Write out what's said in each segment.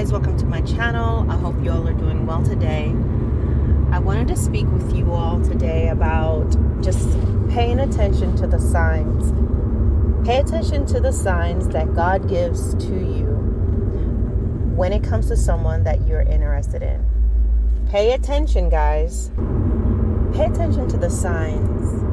guys, welcome to my channel. I hope you all are doing well today. I wanted to speak with you all today about just paying attention to the signs. Pay attention to the signs that God gives to you when it comes to someone that you're interested in. Pay attention, guys. Pay attention to the signs.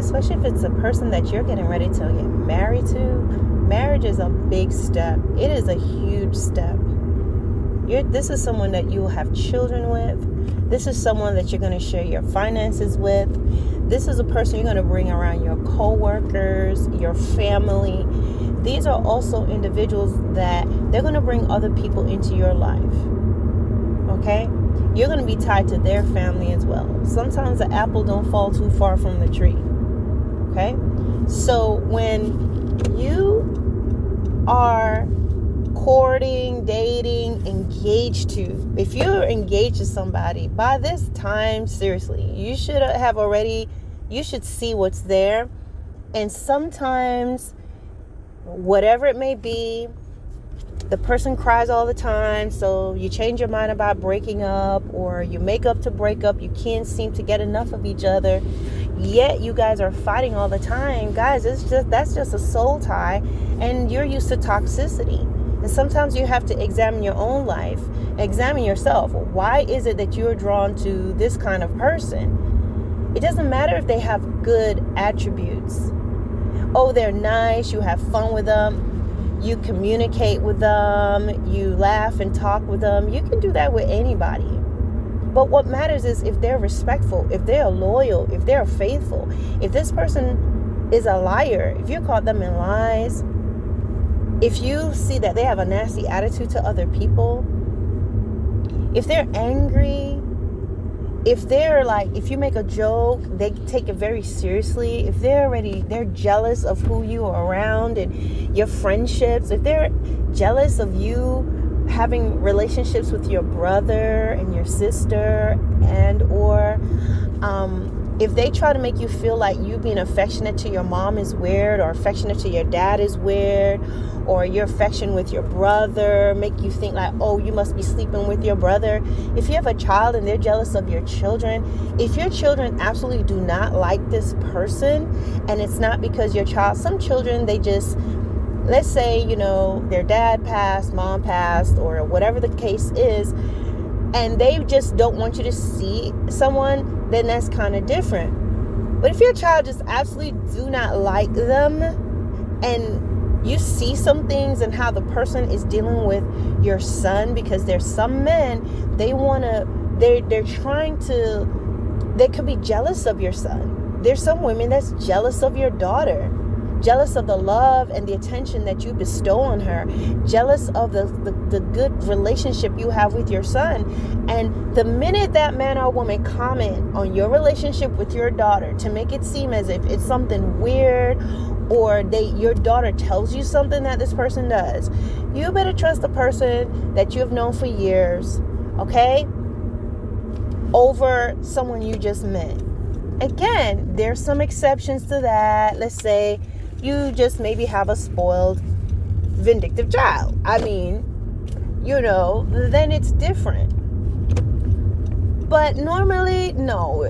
Especially if it's a person that you're getting ready to get married to. Marriage is a big step. It is a huge step. This is someone that you will have children with. This is someone that you're going to share your finances with. This is a person you're going to bring around your co-workers, your family. These are also individuals that they're going to bring other people into your life. Okay? You're going to be tied to their family as well. Sometimes the apple don't fall too far from the tree. Okay? So when you are courting, dating, engaged to, if you're engaged to somebody, by this time, seriously, you should see what's there. And sometimes, whatever it may be, the person cries all the time, so you change your mind about breaking up, or you make up to break up. You can't seem to get enough of each other, yet you guys are fighting all the time. Guys, that's just a soul tie, and you're used to toxicity. And sometimes you have to examine your own life, examine yourself. Why is it that you're drawn to this kind of person? It doesn't matter if they have good attributes. Oh, they're nice, you have fun with them, you communicate with them, you laugh and talk with them. You can do that with anybody. But what matters is if they're respectful, if they're loyal, if they're faithful. If this person is a liar, if you caught them in lies, if you see that they have a nasty attitude to other people, if they're angry, if you make a joke, they take it very seriously. If they're jealous of who you are around and your friendships, if they're jealous of you having relationships with your brother and your sister, and or if they try to make you feel like you being affectionate to your mom is weird, or affectionate to your dad is weird, or your affection with your brother make you think like, oh, you must be sleeping with your brother. If you have a child and they're jealous of your children, if your children absolutely do not like this person, and it's not because your child, some children, they just, let's say, their dad passed, mom passed, or whatever the case is, and they just don't want you to see someone, then that's kind of different. But if your child just absolutely do not like them, and you see some things and how the person is dealing with your son, because there's some men, they could be jealous of your son. There's some women that's jealous of your daughter, jealous of the love and the attention that you bestow on her, jealous of the good relationship you have with your son. And the minute that man or woman comment on your relationship with your daughter to make it seem as if it's something weird, or your daughter tells you something that this person does, you better trust the person that you have known for years, okay, over someone you just met. Again, there's some exceptions to that. Let's say you just maybe have a spoiled, vindictive child. I mean, then it's different. But normally, no.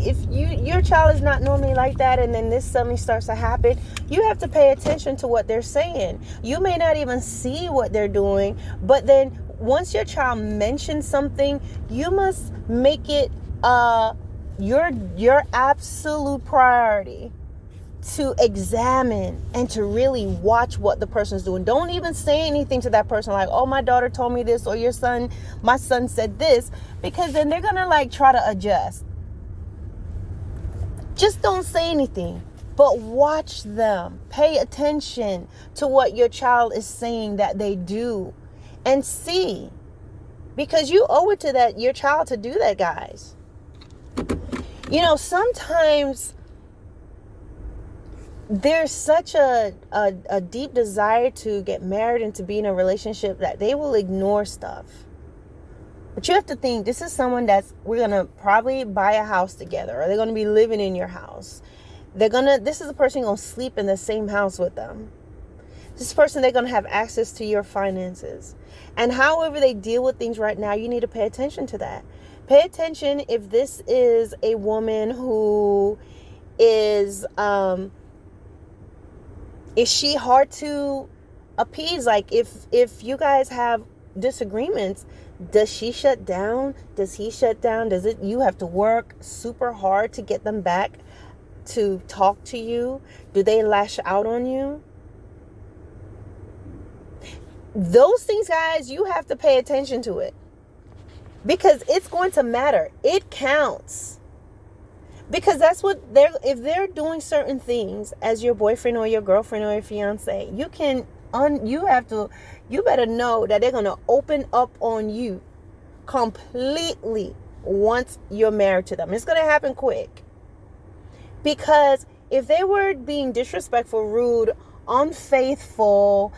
If your child is not normally like that, and then this suddenly starts to happen, you have to pay attention to what they're saying. You may not even see what they're doing, but then once your child mentions something, you must make it your absolute priority to examine and to really watch what the person's doing. Don't even say anything to that person like, oh, my daughter told me this, or my son said this, because then they're gonna try to adjust. Just don't say anything, but watch them. Pay attention to what your child is saying that they do, and see, because you owe it to your child to do that, guys. Sometimes there's such a deep desire to get married and to be in a relationship that they will ignore stuff. But you have to think, this is someone we're going to probably buy a house together, or they're going to be living in your house. This is a person you're going to sleep in the same house with them. This person, they're going to have access to your finances. And however they deal with things right now, you need to pay attention to that. Pay attention if this is a woman who is she hard to appease? Like if you guys have disagreements, does she shut down? Does he shut down? Does it you have to work super hard to get them back to talk to you? Do they lash out on you? Those things, guys, you have to pay attention to it, because it's going to matter. It counts. Because that's what if they're doing certain things as your boyfriend or your girlfriend or your fiance, you better know that they're going to open up on you completely once you're married to them. It's going to happen quick. Because if they were being disrespectful, rude, unfaithful,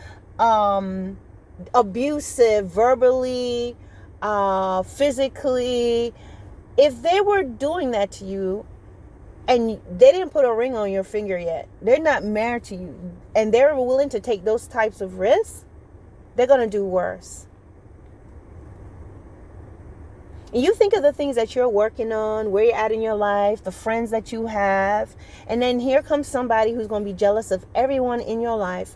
abusive, verbally, physically, if they were doing that to you and they didn't put a ring on your finger yet, they're not married to you, and they're willing to take those types of risks, they're going to do worse. And you think of the things that you're working on, where you're at in your life, the friends that you have, and then here comes somebody who's going to be jealous of everyone in your life.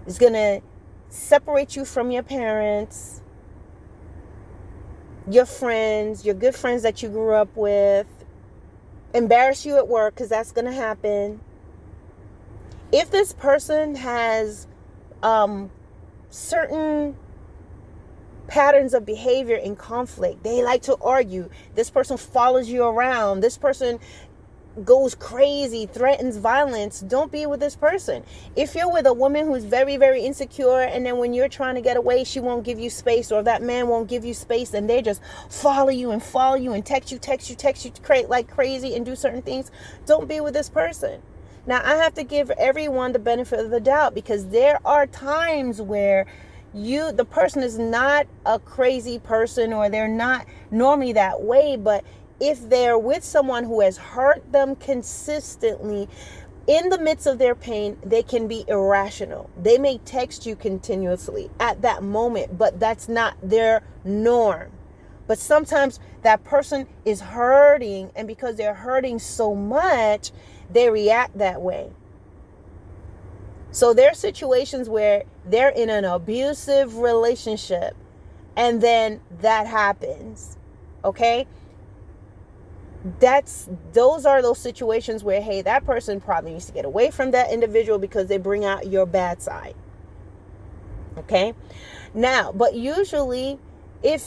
It's going to separate you from your parents, your friends, your good friends that you grew up with, embarrass you at work, because that's going to happen. If this person has certain patterns of behavior in conflict, they like to argue, this person follows you around, this person goes crazy, threatens violence, don't be with this person. If you're with a woman who's very, very insecure, and then when you're trying to get away, she won't give you space, or that man won't give you space, and they just follow you and text you like crazy and do certain things, don't be with this person. Now, I have to give everyone the benefit of the doubt, because there are times where the person is not a crazy person, or they're not normally that way, but if they're with someone who has hurt them consistently in the midst of their pain, they can be irrational. They may text you continuously at that moment, but that's not their norm. But sometimes that person is hurting, and because they're hurting so much, they react that way. So there are situations where they're in an abusive relationship, and then that happens. Okay? Those are those situations where, hey, that person probably needs to get away from that individual because they bring out your bad side. Okay? Now, but usually if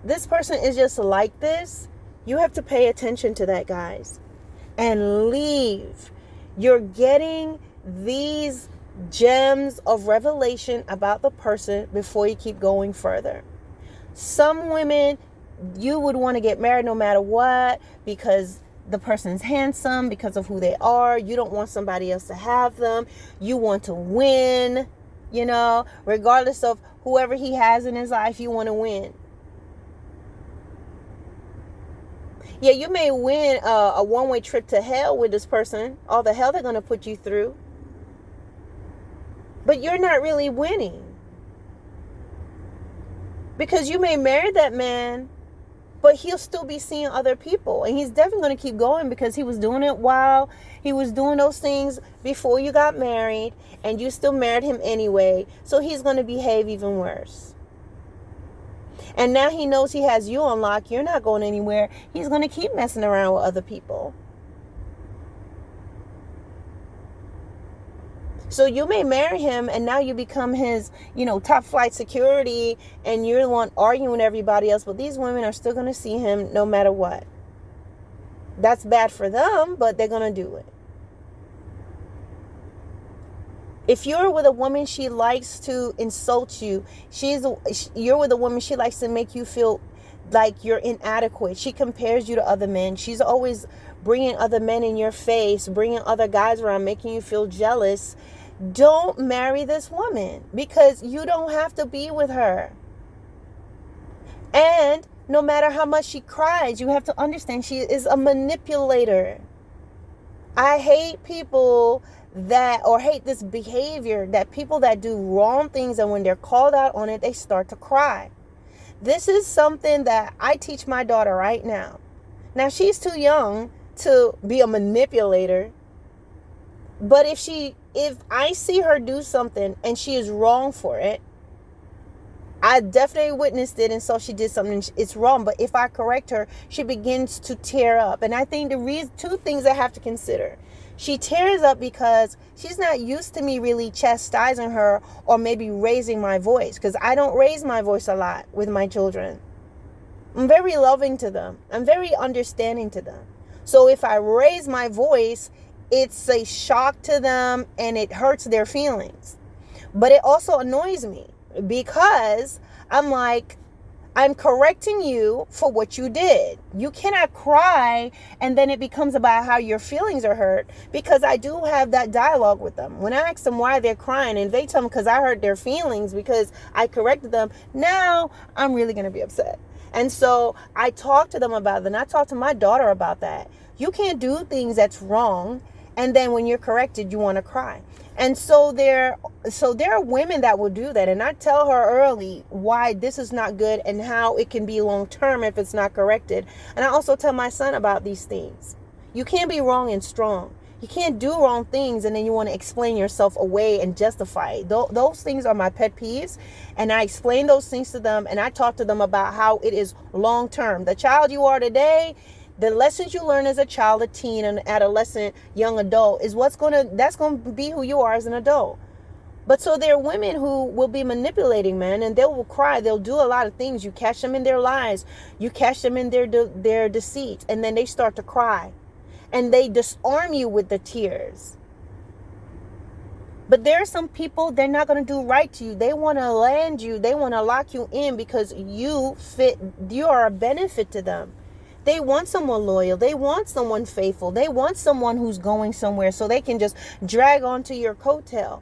this person is just like this, you have to pay attention to that, guys, and leave. You're getting these gems of revelation about the person before you keep going further. Some women, you would want to get married no matter what, because the person's handsome, because of who they are. You don't want somebody else to have them. You want to win, regardless of whoever he has in his life, you want to win. Yeah, you may win a one-way trip to hell with this person, all the hell they're going to put you through, but you're not really winning, because you may marry that man, but he'll still be seeing other people, and he's definitely going to keep going, because he was doing it while he was doing those things before you got married, and you still married him anyway. So he's going to behave even worse. And now he knows he has you on lock. You're not going anywhere. He's going to keep messing around with other people. So you may marry him, and now you become his, top flight security, and you're the one arguing with everybody else. But these women are still going to see him no matter what. That's bad for them, but they're going to do it. If you're with a woman, she likes to insult you. You're with a woman, she likes to make you feel like you're inadequate. She compares you to other men. She's always bringing other men in your face, bringing other guys around, making you feel jealous. Don't marry this woman, because you don't have to be with her. And no matter how much she cries, you have to understand she is a manipulator. I hate people that, or hate this behavior, that people that do wrong things, and when they're called out on it, they start to cry. This is something that I teach my daughter right now. Now, she's too young to be a manipulator, but if I see her do something and she is wrong for it, I definitely witnessed it and saw she did something, it's wrong. But if I correct her, she begins to tear up. And I think two things I have to consider. She tears up because she's not used to me really chastising her or maybe raising my voice, because I don't raise my voice a lot with my children. I'm very loving to them. I'm very understanding to them. So if I raise my voice, it's a shock to them and it hurts their feelings. But it also annoys me, because I'm like, I'm correcting you for what you did. You cannot cry and then it becomes about how your feelings are hurt, because I do have that dialogue with them. When I ask them why they're crying and they tell me because I hurt their feelings because I corrected them, now I'm really going to be upset. And so I talk to them about it, and I talk to my daughter about that. You can't do things that's wrong, and then when you're corrected, you want to cry. And so there are women that will do that. And I tell her early why this is not good and how it can be long term if it's not corrected. And I also tell my son about these things. You can't be wrong and strong. You can't do wrong things and then you want to explain yourself away and justify it. Those things are my pet peeves. And I explain those things to them, and I talk to them about how it is long term. The child you are today, the lessons you learn as a child, a teen, an adolescent, young adult is that's going to be who you are as an adult. But so there are women who will be manipulating men, and they will cry. They'll do a lot of things. You catch them in their lies. You catch them in their deceit, and then they start to cry. And they disarm you with the tears. But there are some people, they're not going to do right to you. They want to land you. They want to lock you in because you are a benefit to them. They want someone loyal. They want someone faithful. They want someone who's going somewhere so they can just drag onto your coattail.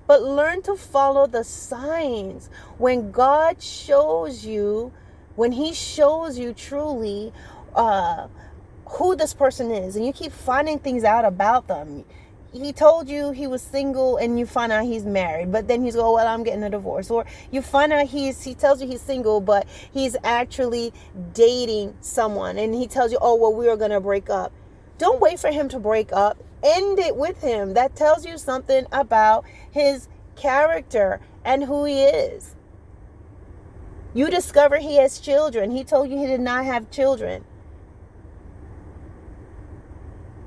But learn to follow the signs. When God shows you, when he shows you truly who this person is, and you keep finding things out about them. He told you he was single and you find out he's married, but then he's well, I'm getting a divorce. Or you find out he tells you he's single, but he's actually dating someone, and he tells you, oh, well, we are going to break up. Don't wait for him to break up. End it with him. That tells you something about his character and who he is. You discover he has children. He told you he did not have children.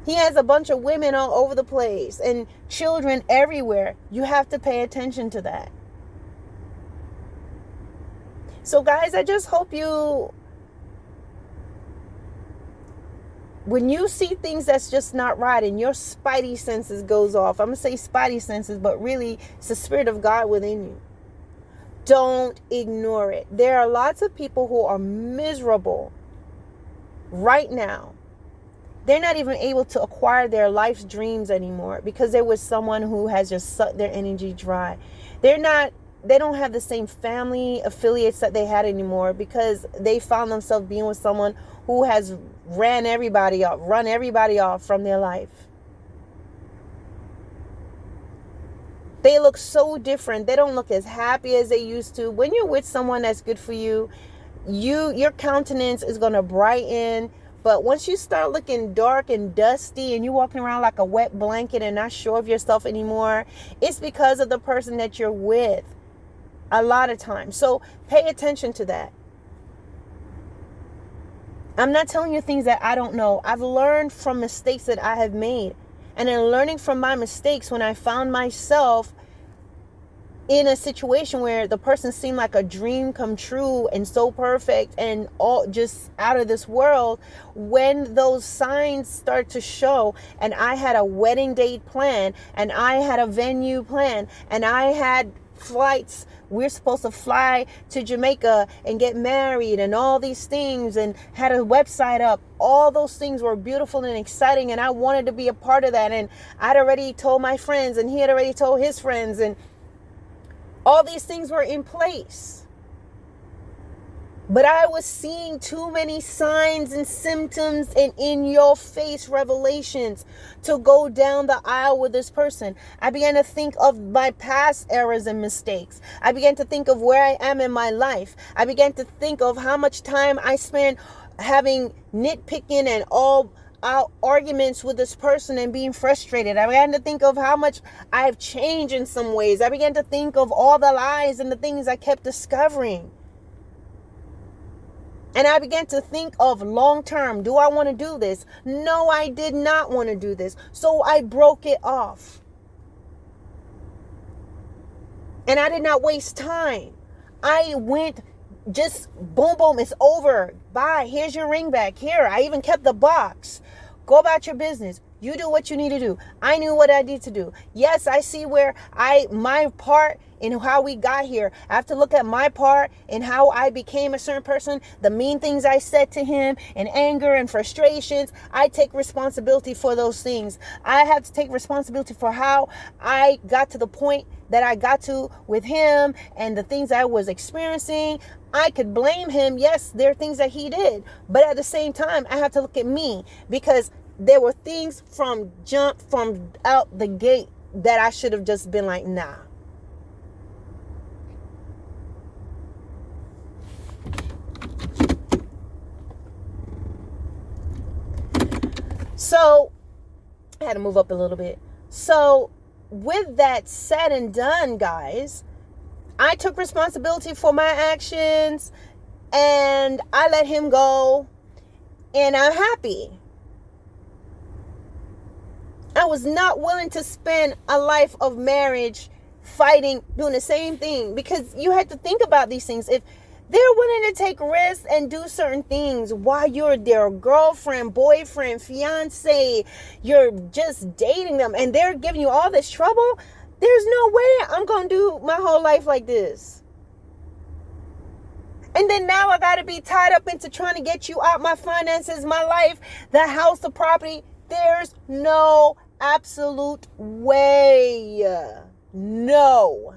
He has a bunch of women all over the place and children everywhere. You have to pay attention to that. So guys, I just hope when you see things that's just not right and your spidey senses goes off, I'm going to say spidey senses, but really it's the Spirit of God within you. Don't ignore it. There are lots of people who are miserable right now. They're not even able to acquire their life's dreams anymore because there was someone who has just sucked their energy dry. They don't have the same family affiliates that they had anymore because they found themselves being with someone who has run everybody off from their life. They look so different. They don't look as happy as they used to. When you're with someone that's good for you, your countenance is going to brighten. But once you start looking dark and dusty and you're walking around like a wet blanket and not sure of yourself anymore, it's because of the person that you're with a lot of times. So pay attention to that. I'm not telling you things that I don't know. I've learned from mistakes that I have made. And in learning from my mistakes, when I found myself in a situation where the person seemed like a dream come true and so perfect and all just out of this world, when those signs start to show, and I had a wedding date plan, and I had a venue plan, and I had flights, we're supposed to fly to Jamaica and get married and all these things, and had a website up, all those things were beautiful and exciting, and I wanted to be a part of that, and I'd already told my friends, and he had already told his friends, and all these things were in place. But I was seeing too many signs and symptoms and in your face revelations to go down the aisle with this person. I began to think of my past errors and mistakes. I began to think of where I am in my life. I began to think of how much time I spent having nitpicking and all out arguments with this person and being frustrated. I began to think of how much I've changed in some ways. I began to think of all the lies and the things I kept discovering. And I began to think of long term. Do I want to do this? No, I did not want to do this. So I broke it off. And I did not waste time. I went just boom, boom, it's over. Bye. Here's your ring back. Here, I even kept the box. Go about your business. You do what you need to do. I knew what I need to do. Yes, I see where my part in how we got here. I have to look at my part in how I became a certain person, the mean things I said to him, and anger and frustrations. I take responsibility for those things. I have to take responsibility for how I got to the point that I got to with him and the things I was experiencing. I could blame him. Yes, there are things that he did. But at the same time, I have to look at me, because there were things from out the gate that I should have just been like, nah. So I had to move up a little bit. So with that said and done, guys, I took responsibility for my actions and I let him go, and I'm happy. I was not willing to spend a life of marriage fighting, doing the same thing, because you had to think about these things. If they're willing to take risks and do certain things while you're their girlfriend, boyfriend, fiance, you're just dating them, and they're giving you all this trouble, there's no way I'm going to do my whole life like this. And then now I got to be tied up into trying to get you out my finances, my life, the house, the property. There's no absolute way. No.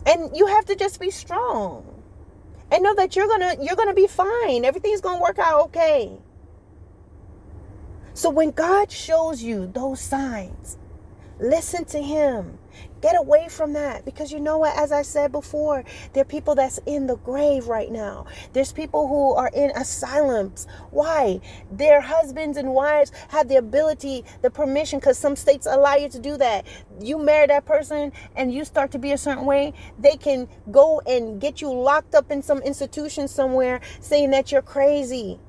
And you have to just be strong and know that you're gonna be fine. Everything's gonna work out okay. So when God shows you those signs, listen to him. Get away from that, because you know what, as I said before, there are people that's in the grave right now. There's people who are in asylums. Why? Their husbands and wives have the ability, the permission, because some states allow you to do that. You marry that person and you start to be a certain way, they can go and get you locked up in some institution somewhere saying that you're crazy.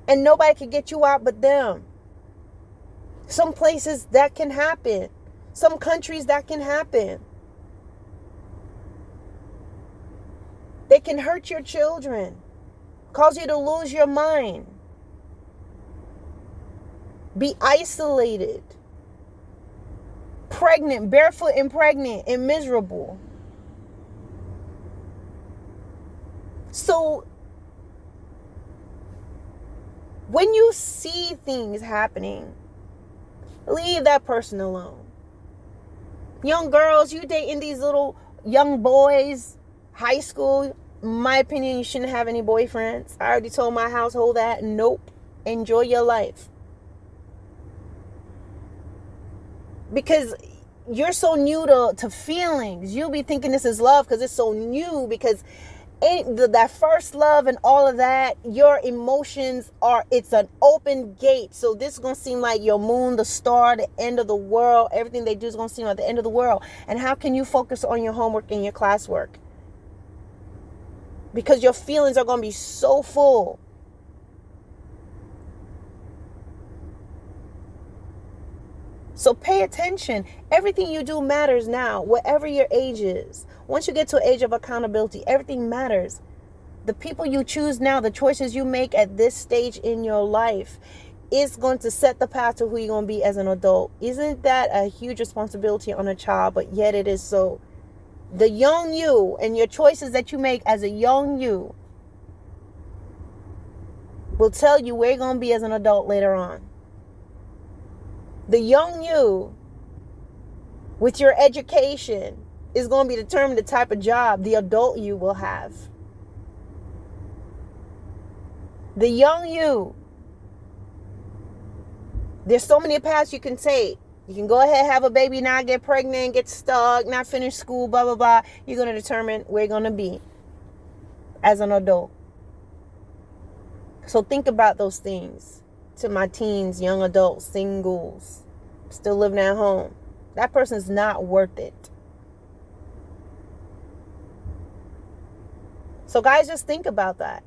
And nobody can get you out but them. Some places that can happen. Some countries that can happen. They can hurt your children, cause you to lose your mind, be isolated, pregnant, barefoot and pregnant and miserable. So when you see things happening, leave that person alone. Young girls, you dating these little young boys, high school, in my opinion, you shouldn't have any boyfriends. I already told my household that. Nope. Enjoy your life. Because you're so new to feelings. You'll be thinking this is love because it's so new, because that first love and all of that, your emotions it's an open gate. So this is going to seem like your moon, the star, the end of the world. Everything they do is going to seem like the end of the world. And how can you focus on your homework and your classwork? Because your feelings are going to be so full. So pay attention. Everything you do matters now, whatever your age is. Once you get to an age of accountability, everything matters. The people you choose now, the choices you make at this stage in your life is going to set the path to who you're going to be as an adult. Isn't that a huge responsibility on a child? But yet it is so. The young you and your choices that you make as a young you will tell you where you're going to be as an adult later on. The young you, with your education, is going to be determined the type of job the adult you will have. The young you, there's so many paths you can take. You can go ahead, have a baby, not get pregnant, get stuck, not finish school, blah, blah, blah. You're going to determine where you're going to be as an adult. So think about those things. To my teens, young adults, singles, still living at home. That person's not worth it. So guys, just think about that.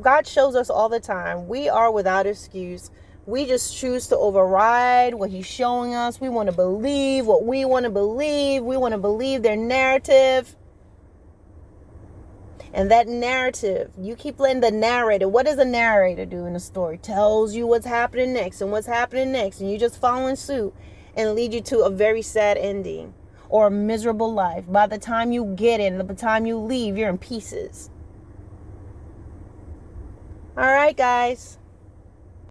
God shows us all the time. We are without excuse. We just choose to override what he's showing us. We want to believe what we want to believe. We want to believe their narrative. And that narrative, you keep letting the narrator, what does the narrator do in a story? Tells you what's happening next and what's happening next. And you just following suit and lead you to a very sad ending or a miserable life. By the time you get in, by the time you leave, you're in pieces. All right, guys.